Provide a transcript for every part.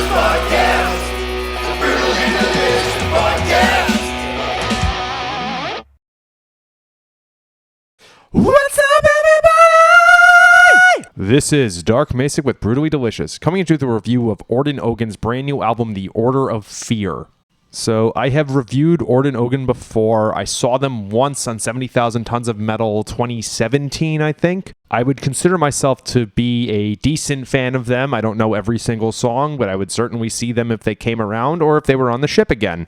Podcast. The Brutally Delicious Podcast. What's up, everybody? This is Dark Macek with Brutally Delicious, coming into the review of Orden Ogan's brand new album, The Order of Fear. So I have reviewed Orden Ogan before. I saw them once on 70,000 Tons of Metal 2017, I think. I would consider myself to be a decent fan of them. I don't know every single song, but I would certainly see them if they came around or if they were on the ship again.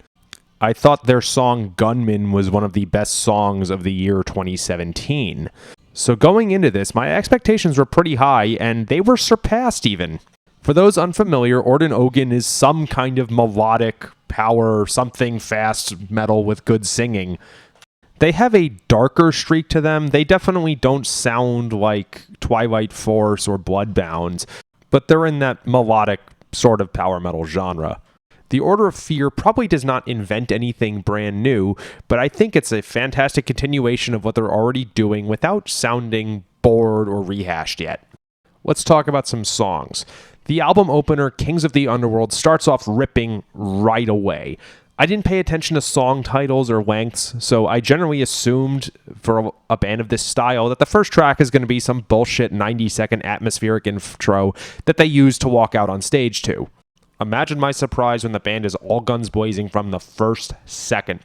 I thought their song Gunman was one of the best songs of the year 2017. So going into this, my expectations were pretty high, and they were surpassed even. For those unfamiliar, Orden Ogan is some kind of melodic power, something fast metal with good singing. They have a darker streak to them. They definitely don't sound like Twilight Force or Bloodbound, but they're in that melodic sort of power metal genre. The Order of Fear probably does not invent anything brand new, but I think it's a fantastic continuation of what they're already doing without sounding bored or rehashed yet. Let's talk about some songs. The album opener, Kings of the Underworld, starts off ripping right away. I didn't pay attention to song titles or lengths, so I generally assumed for a band of this style that the first track is going to be some bullshit 90-second atmospheric intro that they use to walk out on stage to. Imagine my surprise when the band is all guns blazing from the first second.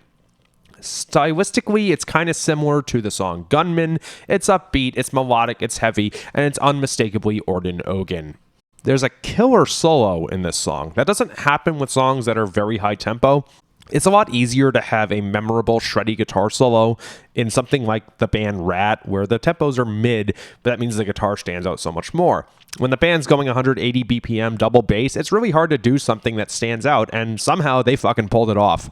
Stylistically, it's kind of similar to the song Gunman. It's upbeat, it's melodic, it's heavy, and it's unmistakably Orden Ogan. There's a killer solo in this song. That doesn't happen with songs that are very high tempo. It's a lot easier to have a memorable shreddy guitar solo in something like the band Rat, where the tempos are mid, but that means the guitar stands out so much more. When the band's going 180 BPM double bass, it's really hard to do something that stands out, and somehow they fucking pulled it off.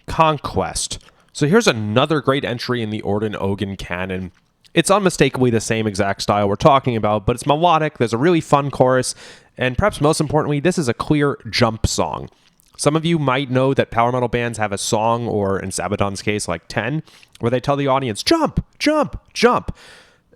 Conquest. So here's another great entry in the Orden Ogan canon. It's unmistakably the same exact style we're talking about, but it's melodic, there's a really fun chorus, and perhaps most importantly, this is a clear jump song. Some of you might know that power metal bands have a song, or in Sabaton's case, like 10, where they tell the audience, jump, jump, jump.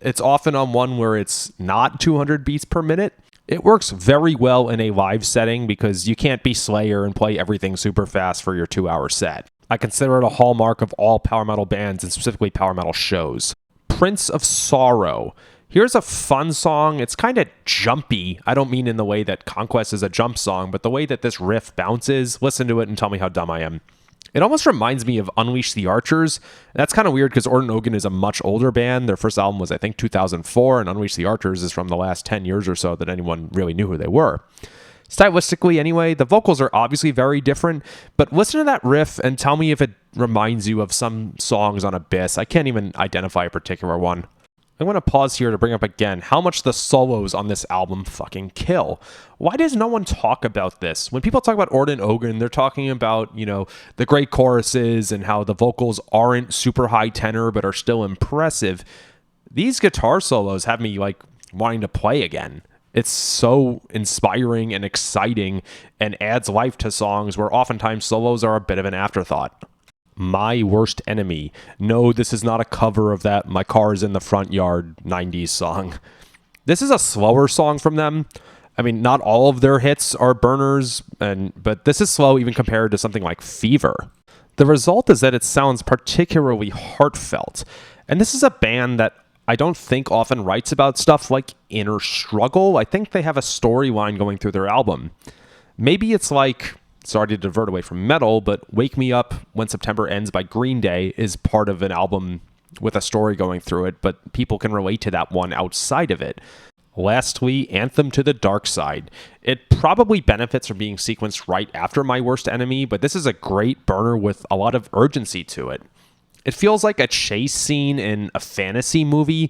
It's often on one where it's not 200 beats per minute. It works very well in a live setting because you can't be Slayer and play everything super fast for your 2-hour set. I consider it a hallmark of all power metal bands and specifically power metal shows. Prince of Sorrow. Here's a fun song. It's kind of jumpy. I don't mean in the way that Conquest is a jump song, but the way that this riff bounces. Listen to it and tell me how dumb I am. It almost reminds me of Unleash the Archers. That's kind of weird because Orden Ogan is a much older band. Their first album was, I think, 2004, and Unleash the Archers is from the last 10 years or so that anyone really knew who they were. Stylistically, anyway, the vocals are obviously very different, but listen to that riff and tell me if it reminds you of some songs on Abyss. I can't even identify a particular one. I want to pause here to bring up again how much the solos on this album fucking kill. Why does no one talk about this? When people talk about Orden Ogan, they're talking about, the great choruses and how the vocals aren't super high tenor but are still impressive. These guitar solos have me wanting to play again. It's so inspiring and exciting and adds life to songs where oftentimes solos are a bit of an afterthought. My Worst Enemy. No, this is not a cover of that My Car is in the Front Yard 90s song. This is a slower song from them. I mean, not all of their hits are burners, but this is slow even compared to something like Fever. The result is that it sounds particularly heartfelt. And this is a band that I don't think often writes about stuff like inner struggle. I think they have a storyline going through their album. Maybe it's like, sorry to divert away from metal, but Wake Me Up When September Ends by Green Day is part of an album with a story going through it, but people can relate to that one outside of it. Lastly, Anthem to the Darkside. It probably benefits from being sequenced right after My Worst Enemy, but this is a great burner with a lot of urgency to it. It feels like a chase scene in a fantasy movie,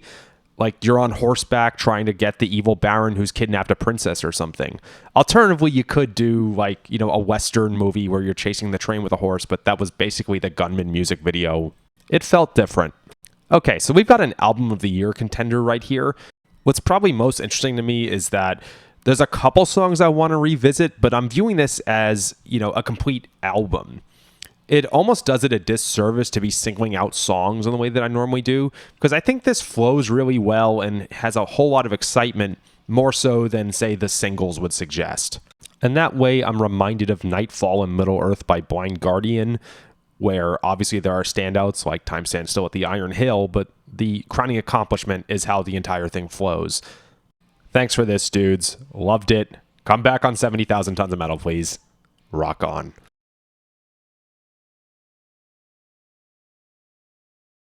like you're on horseback trying to get the evil baron who's kidnapped a princess or something. Alternatively, you could do a Western movie where you're chasing the train with a horse, but that was basically the Gunman music video. It felt different. Okay, so we've got an album of the year contender right here. What's probably most interesting to me is that there's a couple songs I want to revisit, but I'm viewing this as, a complete album. It almost does it a disservice to be singling out songs in the way that I normally do, because I think this flows really well and has a whole lot of excitement, more so than, say, the singles would suggest. And that way I'm reminded of Nightfall in Middle-earth by Blind Guardian, where obviously there are standouts like Time Stands Still at the Iron Hill, but the crowning accomplishment is how the entire thing flows. Thanks for this, dudes. Loved it. Come back on 70,000 Tons of Metal, please. Rock on.